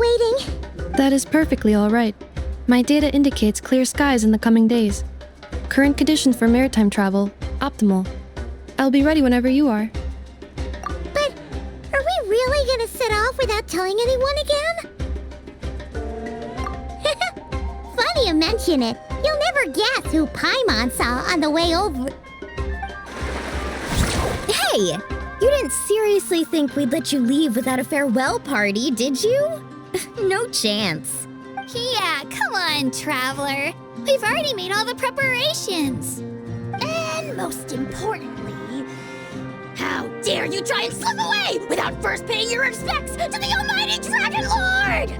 waiting. That is perfectly alright. My data indicates clear skies in the coming days. Current conditions for maritime travel, optimal. I'll be ready whenever you are. But are we really gonna set off without telling anyone again? Funny you mention it. You'll never guess who Paimon saw on the way over. Hey! You didn't seriously think we'd let you leave without a farewell party, did you? No chance. Yeah, come on, Traveler. We've already made all the preparations. And most importantly, how dare you try and slip away without first paying your respects to the almighty Dragon Lord!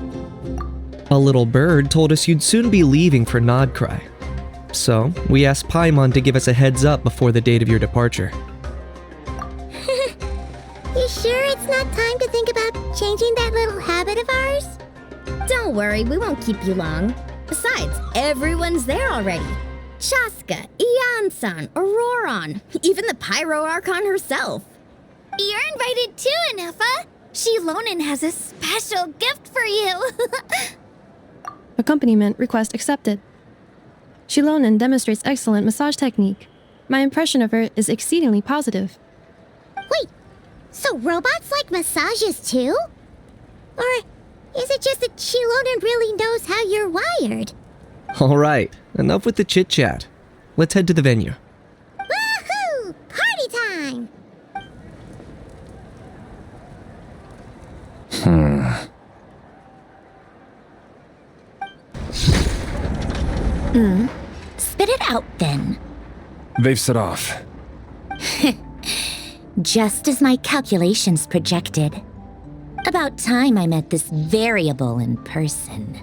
A little bird told us you'd soon be leaving for Nod-Krai. So, we asked Paimon to give us a heads up before the date of your departure. You sure it's not time to think about changing that little habit of ours? Don't worry, we won't keep you long. Besides, everyone's there already. Chaska, Ian-san, Auroron, even the Pyro Archon herself. You're invited too, Ineffa. Shilonen has a special gift for you. Accompaniment request accepted. Shilonen demonstrates excellent massage technique. My impression of her is exceedingly positive. Wait, so robots like massages too? Or is it just that Shilonen really knows how you're wired? Alright, enough with the chit-chat. Let's head to the venue. Woohoo! Party time! Spit it out then. They've set off. Just as my calculations projected. About time I met this variable in person.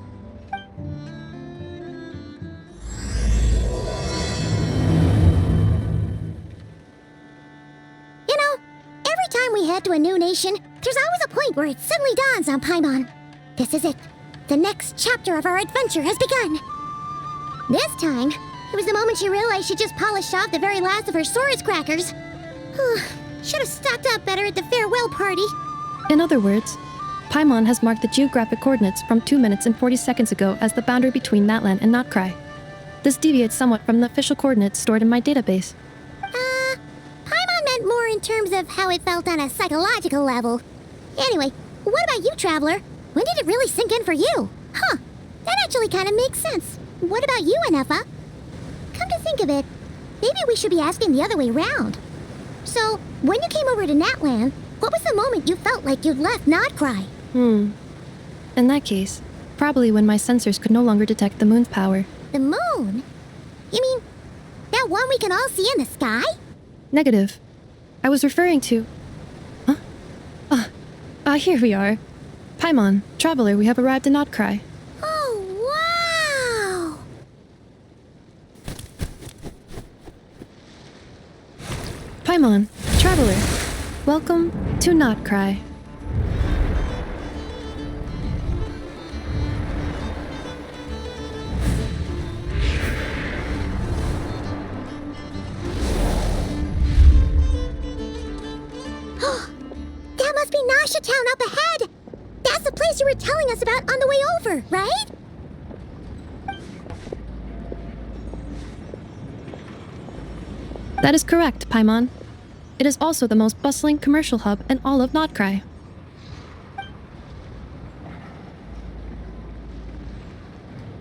You know, every time we head to a new nation, there's always a point where it suddenly dawns on Paimon. This is it. The next chapter of our adventure has begun. This time, it was the moment she realized she just polished off the very last of her Saurus crackers. Should have stocked up better at the farewell party. In other words, Paimon has marked the geographic coordinates from 2 minutes and 40 seconds ago as the boundary between Natlan and Nod-Krai. This deviates somewhat from the official coordinates stored in my database. Paimon meant more in terms of how it felt on a psychological level. Anyway, what about you, Traveler? When did it really sink in for you? Huh, that actually kind of makes sense. What about you, Ineffa? Come to think of it, maybe we should be asking the other way round. So, when you came over to Natlan, what was the moment you felt like you'd left Nod-Krai? In that case, probably when my sensors could no longer detect the moon's power. The moon? You mean, that one we can all see in the sky? Negative. I was referring to... Here we are. Paimon, Traveler, we have arrived in Nod-Krai. Oh, wow! Paimon, Traveler, welcome to Nod-Krai. That must be Nasha Town up ahead! That's the place you were telling us about on the way over, right? That is correct, Paimon. It is also the most bustling commercial hub in all of Nod-Krai.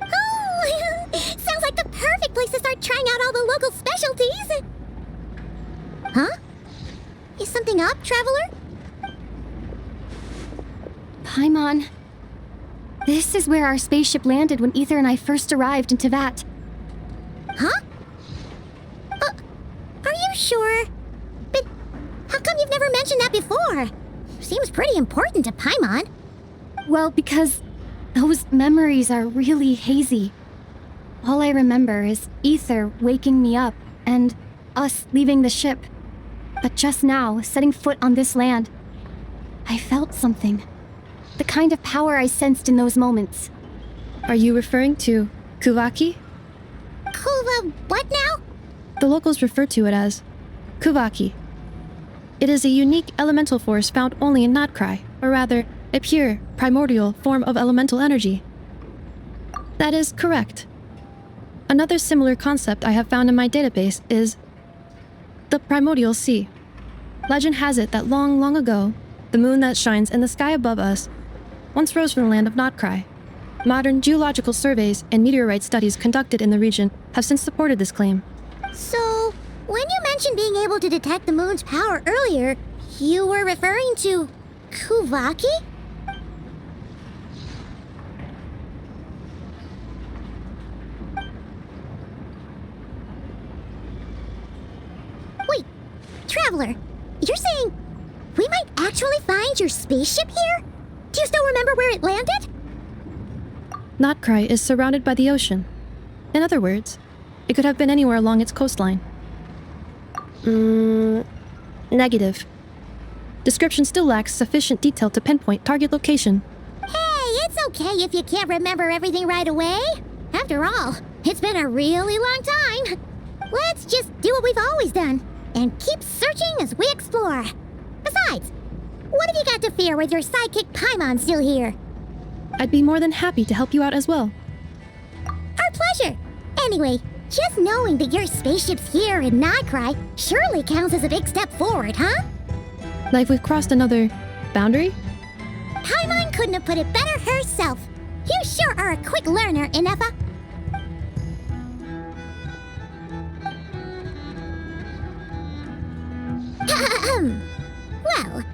Oh, sounds like the perfect place to start trying out all the local specialties. Huh? Is something up, Traveler? Paimon. This is where our spaceship landed when Ether and I first arrived in Tevat. Huh? Are you sure? But how come you've never mentioned that before? Seems pretty important to Paimon. Well, because those memories are really hazy. All I remember is Ether waking me up and us leaving the ship. But just now, setting foot on this land, I felt something. The kind of power I sensed in those moments. Are you referring to Kuvaki? What now? The locals refer to it as Kuvaki. It is a unique elemental force found only in Nod-Krai, or rather, A pure, primordial form of elemental energy. That is correct. Another similar concept I have found in my database is the primordial sea. Legend has it that long, long ago, the moon that shines in the sky above us once rose from the land of Nod-Krai. Modern geological surveys and meteorite studies conducted in the region have since supported this claim. So, when you mentioned being able to detect the moon's power earlier, you were referring to Kuvaki? Wait, Traveler, you're saying we might actually find your spaceship here? Do you still remember where it landed? Nod-Krai is surrounded by the ocean. In other words, it could have been anywhere along its coastline. Negative. Description still lacks sufficient detail to pinpoint target location. Hey, it's okay if you can't remember everything right away. After all, it's been a really long time. Let's just do what we've always done and keep searching as we explore. Besides, what have you got to fear with your sidekick Paimon still here? I'd be more than happy to help you out as well. Our pleasure. Anyway, just knowing that your spaceship's here in Nod-Krai surely counts as a big step forward, huh? Like we've crossed another boundary? Paimon couldn't have put it better herself. You sure are a quick learner, Ineffa. Well,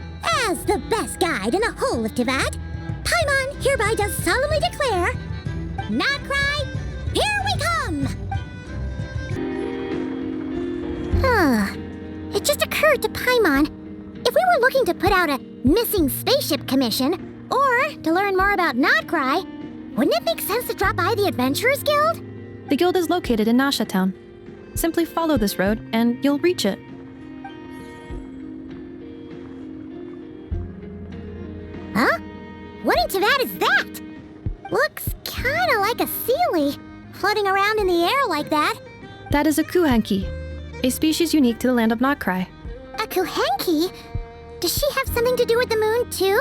as the best guide in the whole of Teyvat, Paimon hereby does solemnly declare, Nod-Krai, here we come! It just occurred to Paimon, if we were looking to put out a missing spaceship commission, or to learn more about Nod-Krai, wouldn't it make sense to drop by the Adventurers Guild? The guild is located in Nasha Town. Simply follow this road and you'll reach it. Huh? What in Teyvat is that? Looks kinda like a Sealy, floating around in the air like that. That is a kuhanki, a species unique to the land of Nod-Krai. A Kuhenki? Does she have something to do with the moon, too?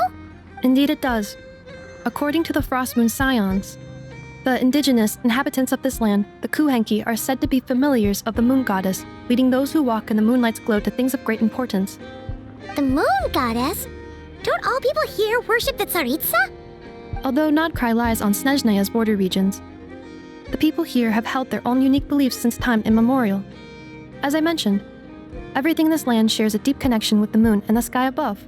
Indeed it does. According to the Frost Moon Scions, the indigenous inhabitants of this land, the kuhanki, are said to be familiars of the moon goddess, leading those who walk in the moonlight's glow to things of great importance. The moon goddess? Don't all people here worship the Tsaritsa? Although Nod-Krai lies on Snezhneya's border regions, the people here have held their own unique beliefs since time immemorial. As I mentioned, everything in this land shares a deep connection with the moon and the sky above.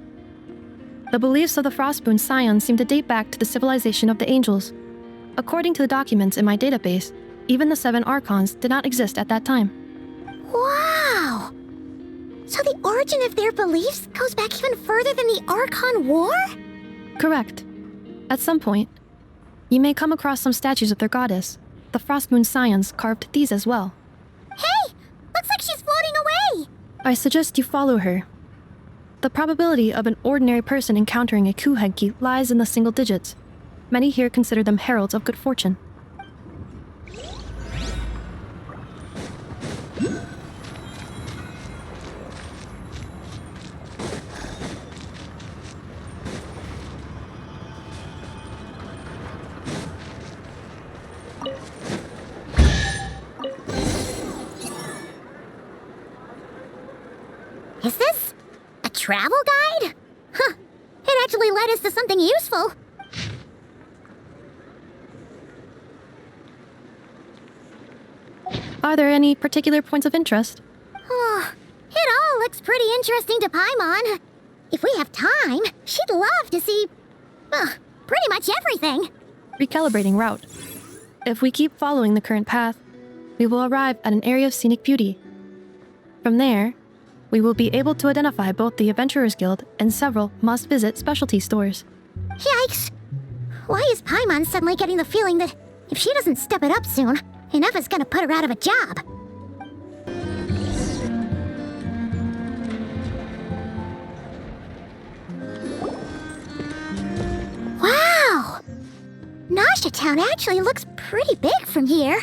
The beliefs of the Frostmoon Scions seem to date back to the civilization of the angels. According to the documents in my database, even the 7 Archons did not exist at that time. Wow! So the origin of their beliefs goes back even further than the Archon War? Correct. At some point, you may come across some statues of their goddess. The Frostmoon Scions carved these as well. Hey! Looks like she's floating away! I suggest you follow her. The probability of an ordinary person encountering a kuhenki lies in the single digits. Many here consider them heralds of good fortune. Is this a travel guide? Huh. It actually led us to something useful. Are there any particular points of interest? Oh, it all looks pretty interesting to Paimon. If we have time, she'd love to see, pretty much everything. Recalibrating route. If we keep following the current path, we will arrive at an area of scenic beauty. From there, we will be able to identify both the Adventurers Guild and several must-visit specialty stores. Yikes! Why is Paimon suddenly getting the feeling that if she doesn't step it up soon, Ineffa's gonna put her out of a job? Wow! Nasha Town actually looks pretty big from here.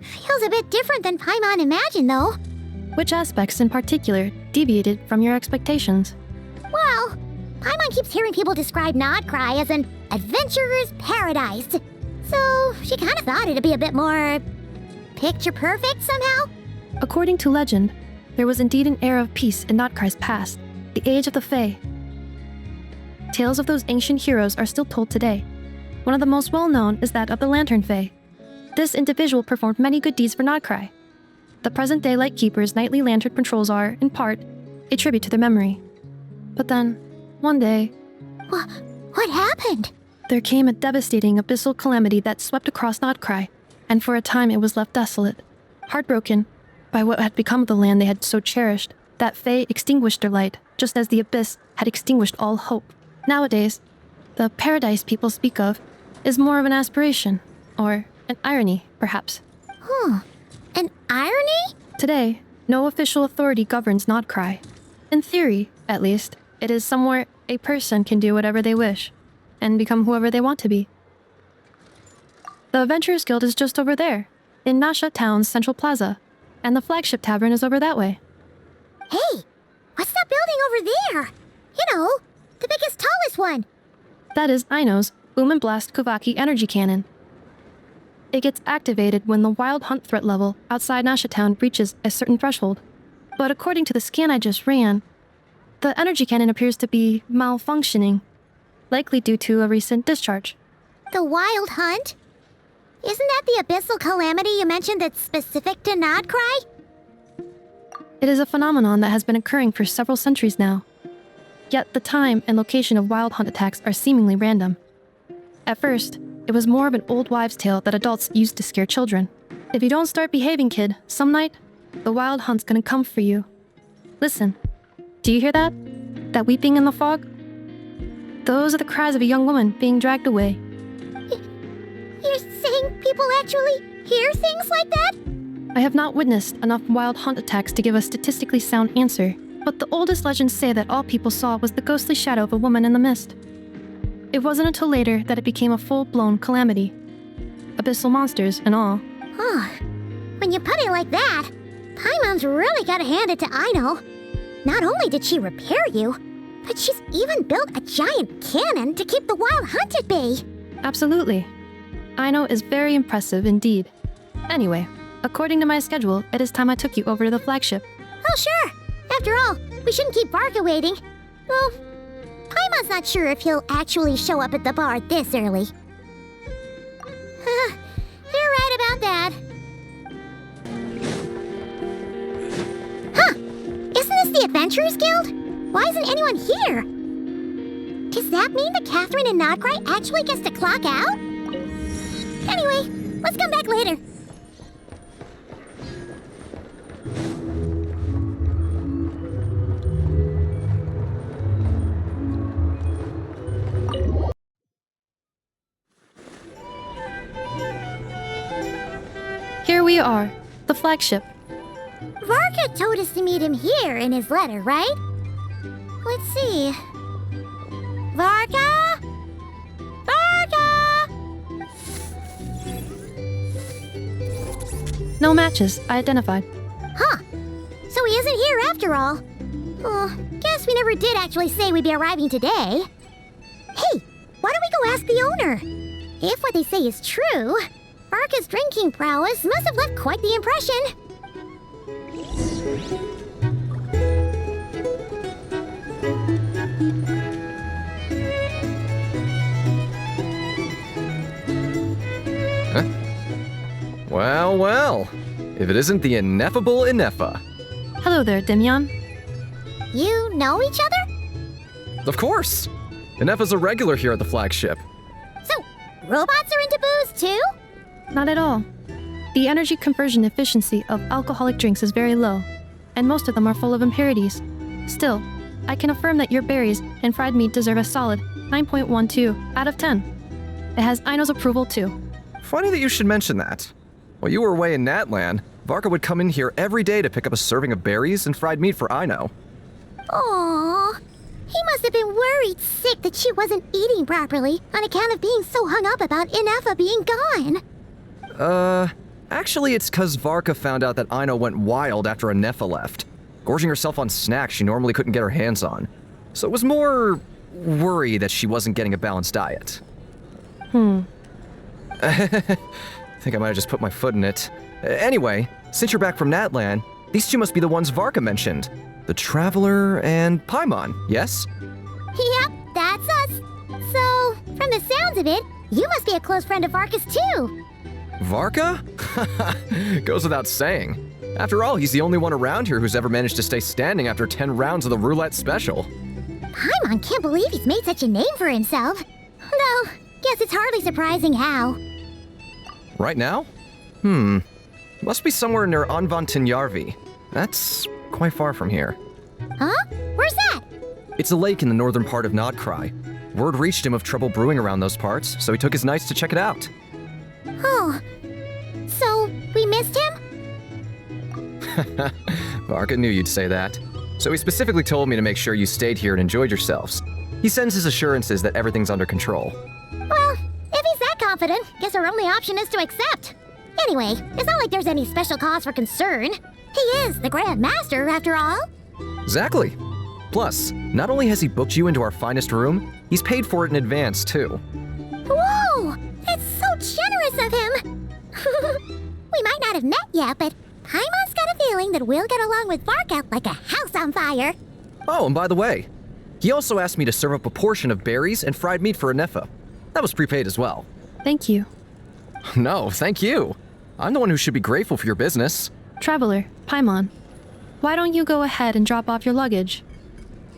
Feels a bit different than Paimon imagined, though. Which aspects in particular deviated from your expectations? Well, Paimon Paimon keeps hearing people describe Nod-Krai as an adventurer's paradise. So she kind of thought it'd be a bit more picture perfect somehow. According to legend, there was indeed an era of peace in Nod-Krai's past, the age of the Fae. Tales of those ancient heroes are still told today. One of the most well-known is that of the Lantern Fae. This individual performed many good deeds for Nod-Krai. The present-day Lightkeeper's nightly lantern patrols are, in part, a tribute to their memory. But then, one day, What happened? there came a devastating abyssal calamity that swept across Nod-Krai, and for a time it was left desolate. Heartbroken by what had become of the land they had so cherished, that Fae extinguished their light, just as the abyss had extinguished all hope. Nowadays, the paradise people speak of is more of an aspiration, or an irony, perhaps. An irony? Today, no official authority governs Nod-Krai. In theory, at least, it is somewhere a person can do whatever they wish, and become whoever they want to be. The Adventurers Guild is just over there, in Nasha Town's central plaza, and the Flagship Tavern is over that way. Hey, what's that building over there? You know, the biggest, tallest one. That is Aino's Boom and Blast Kuvaki energy cannon. It gets activated when the wild hunt threat level outside Nasha Town reaches a certain threshold. But according to the scan I just ran, the energy cannon appears to be malfunctioning, likely due to a recent discharge. The Wild Hunt? Isn't that the abyssal calamity you mentioned that's specific to Nod-Krai? It is a phenomenon that has been occurring for several centuries now. Yet the time and location of wild hunt attacks are seemingly random. At first, it was more of an old wives' tale that adults used to scare children. If you don't start behaving, kid, some night, the wild hunt's gonna come for you. Listen, do you hear that? That weeping in the fog? Those are the cries of a young woman being dragged away. You're saying people actually hear things like that? I have not witnessed enough wild hunt attacks to give a statistically sound answer, but the oldest legends say that all people saw was the ghostly shadow of a woman in the mist. It wasn't until later that it became a full-blown calamity. Abyssal monsters and all. When you put it like that, Paimon's really gotta hand it to Aino. Not only did she repair you, but she's even built a giant cannon to keep the wild hunt at bay. Absolutely. Aino is very impressive indeed. Anyway, according to my schedule, it is time I took you over to the flagship. Oh, sure. After all, we shouldn't keep Varka waiting. Well, Paimon's not sure if he'll actually show up at the bar this early. You're right about that. Huh! Isn't this the Adventurers Guild? Why isn't anyone here? Does that mean that Catherine and Nod-Krai actually gets to clock out? Anyway, let's come back later. Here we are, the flagship. Varka told us to meet him here in his letter, right? Let's see. Varka? Varka! No matches identified. Huh. So he isn't here after all. Oh, guess we never did actually say we'd be arriving today. Hey, why don't we go ask the owner? If what they say is true, Varka's drinking prowess must have left quite the impression. Well, well. If it isn't the ineffable Ineffa. Hello there, Demyon. You know each other? Of course. Ineffa's a regular here at the flagship. So, robots are into booze too? Not at all. The energy conversion efficiency of alcoholic drinks is very low, and most of them are full of impurities. Still, I can affirm that your berries and fried meat deserve a solid 9.12 out of 10. It has Aino's approval too. Funny that you should mention that. While you were away in Natlan, Varka would come in here every day to pick up a serving of berries and fried meat for Aino. Aww. He must have been worried sick that she wasn't eating properly on account of being so hung up about Ineffa being gone. Actually it's 'cause Varka found out that Aino went wild after Ineffa left, gorging herself on snacks she normally couldn't get her hands on. So it was more worry that she wasn't getting a balanced diet. I think I might have just put my foot in it. Anyway, since you're back from Natlan, these two must be the ones Varka mentioned. The Traveler and Paimon, yes? Yep, that's us. So, from the sounds of it, you must be a close friend of Varka's too. Varka? Goes without saying. After all, he's the only one around here who's ever managed to stay standing after 10 rounds of the roulette special. Paimon can't believe he's made such a name for himself. Though, guess it's hardly surprising how. Right now? Must be somewhere near Anvantinyarvi. That's quite far from here. Huh? Where's that? It's a lake in the northern part of Nod-Krai. Word reached him of trouble brewing around those parts, so he took his knights to check it out. Oh. So, we missed him? Varka knew you'd say that. So he specifically told me to make sure you stayed here and enjoyed yourselves. He sends his assurances that everything's under control. Well, if he's that confident, guess our only option is to accept. Anyway, it's not like there's any special cause for concern. He is the Grand Master, after all. Exactly. Plus, not only has he booked you into our finest room, he's paid for it in advance, too. Whoa! That's so generous of him! We might not have met yet, but Paimon's got a feeling that we'll get along with Varka like a house on fire. Oh, and by the way, he also asked me to serve up a portion of berries and fried meat for Ineffa. That was prepaid as well. Thank you. No, thank you. I'm the one who should be grateful for your business. Traveler, Paimon, why don't you go ahead and drop off your luggage?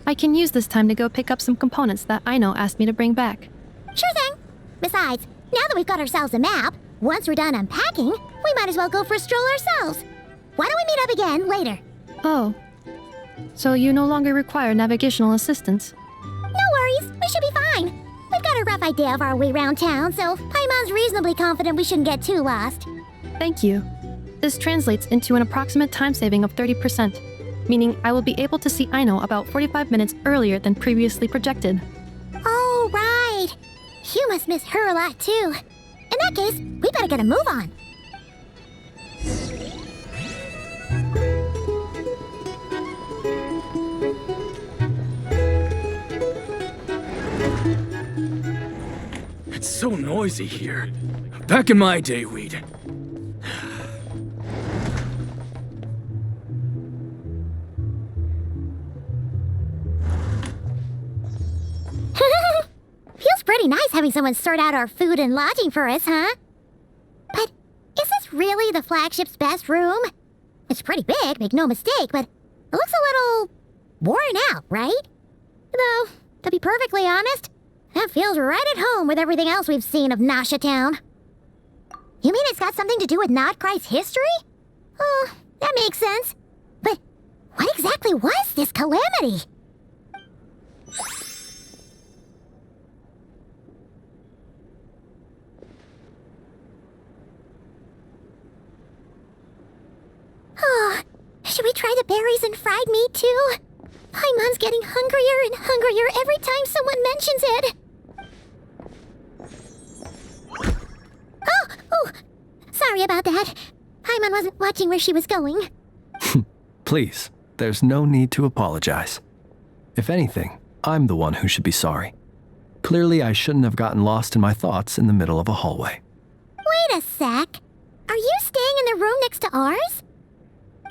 I can use this time to go pick up some components that Aino asked me to bring back. Sure thing. Besides, now that we've got ourselves a map, once we're done unpacking, we might as well go for a stroll ourselves. Why don't we meet up again later? Oh. So you no longer require navigational assistance? No worries, we should be fine. We've got a rough idea of our way around town, so Paimon's reasonably confident we shouldn't get too lost. Thank you. This translates into an approximate time saving of 30%, meaning I will be able to see Aino about 45 minutes earlier than previously projected. Oh, right. You must miss her a lot, too. In that case, we better get a move on. It's so noisy here. Back in my day, we'd... Feels pretty nice having someone sort out our food and lodging for us, huh? But is this really the Flagship's best room? It's pretty big, make no mistake, but it looks a little worn out, right? Though, to be perfectly honest, that feels right at home with everything else we've seen of Nasha Town. You mean it's got something to do with Nod-Krai's history? Oh, that makes sense. But what exactly was this calamity? Oh, should we try the berries and fried meat too? Paimon's getting hungrier and hungrier every time someone mentions it. Oh, sorry about that. Paimon wasn't watching where she was going. Please, there's no need to apologize. If anything, I'm the one who should be sorry. Clearly, I shouldn't have gotten lost in my thoughts in the middle of a hallway. Wait a sec. Are you staying in the room next to ours?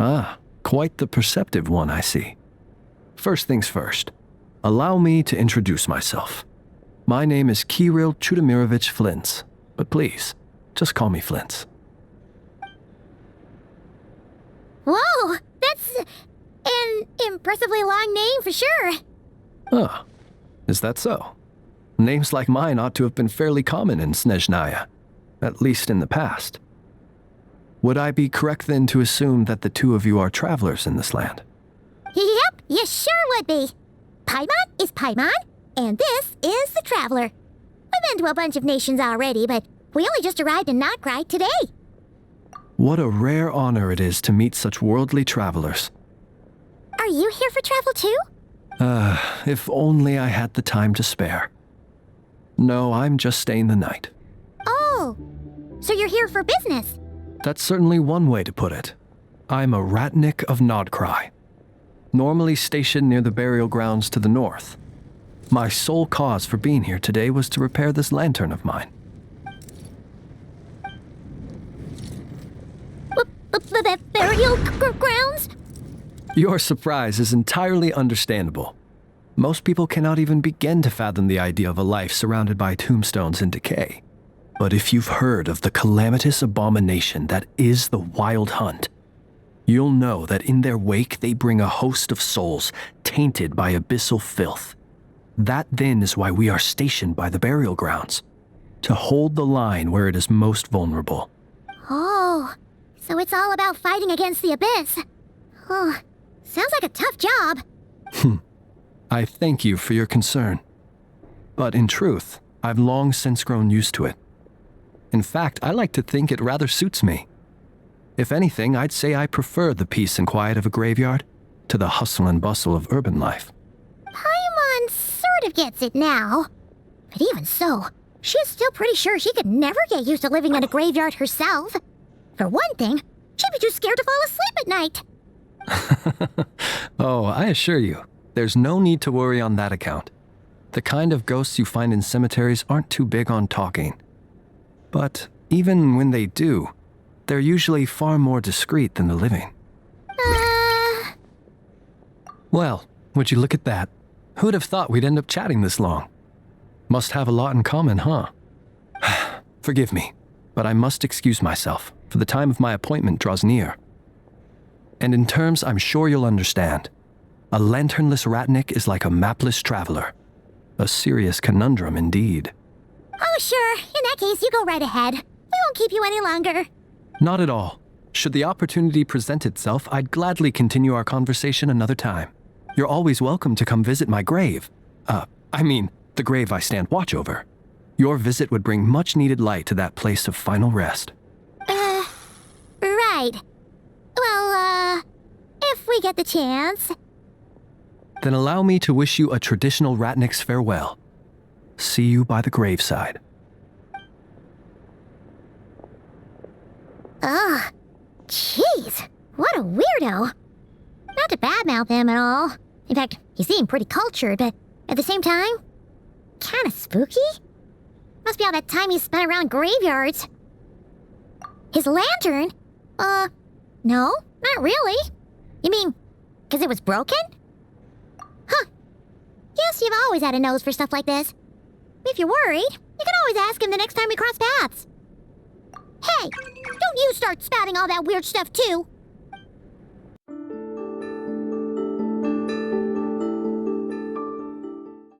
Ah, quite the perceptive one, I see. First things first, allow me to introduce myself. My name is Kirill Chudamirovich Flins, but please, just call me Flins. Whoa, that's an impressively long name for sure. Ah, is that so? Names like mine ought to have been fairly common in Snezhnaya, at least in the past. Would I be correct then to assume that the two of you are travelers in this land? Yep, you sure would be. Paimon is Paimon, and this is the Traveler. We've been to a bunch of nations already, but we only just arrived in Nod-Krai today. What a rare honor it is to meet such worldly travelers. Are you here for travel too? If only I had the time to spare. No, I'm just staying the night. Oh, so you're here for business? That's certainly one way to put it. I'm a ratnik of Nod-Krai, normally stationed near the burial grounds to the north. My sole cause for being here today was to repair this lantern of mine. The burial grounds? Your surprise is entirely understandable. Most people cannot even begin to fathom the idea of a life surrounded by tombstones and decay. But if you've heard of the calamitous abomination that is the Wild Hunt, you'll know that in their wake they bring a host of souls tainted by abyssal filth. That then is why we are stationed by the burial grounds, to hold the line where it is most vulnerable. Oh, so it's all about fighting against the abyss. Oh, sounds like a tough job. I thank you for your concern. But in truth, I've long since grown used to it. In fact, I like to think it rather suits me. If anything, I'd say I prefer the peace and quiet of a graveyard to the hustle and bustle of urban life. Paimon sort of gets it now. But even so, she's still pretty sure she could never get used to living in a graveyard herself. For one thing, she'd be too scared to fall asleep at night. Oh, I assure you, there's no need to worry on that account. The kind of ghosts you find in cemeteries aren't too big on talking. But even when they do, they're usually far more discreet than the living. Well, would you look at that? Who'd have thought we'd end up chatting this long? Must have a lot in common, huh? Forgive me, but I must excuse myself, for the time of my appointment draws near. And in terms I'm sure you'll understand, a lanternless ratnik is like a mapless traveler. A serious conundrum indeed. Oh, sure. In that case, you go right ahead. We won't keep you any longer. Not at all. Should the opportunity present itself, I'd gladly continue our conversation another time. You're always welcome to come visit my grave. The grave I stand watch over. Your visit would bring much needed light to that place of final rest. Right. Well, if we get the chance. Then allow me to wish you a traditional ratnik's farewell. See you by the graveside. Ugh. Jeez. What a weirdo. Not to badmouth him at all. In fact, he seemed pretty cultured, but at the same time, kinda spooky? Must be all that time he spent around graveyards. His lantern? No, not really. You mean, 'cause it was broken? Huh. Guess you've always had a nose for stuff like this. If you're worried, you can always ask him the next time we cross paths. Hey, don't you start spouting all that weird stuff too.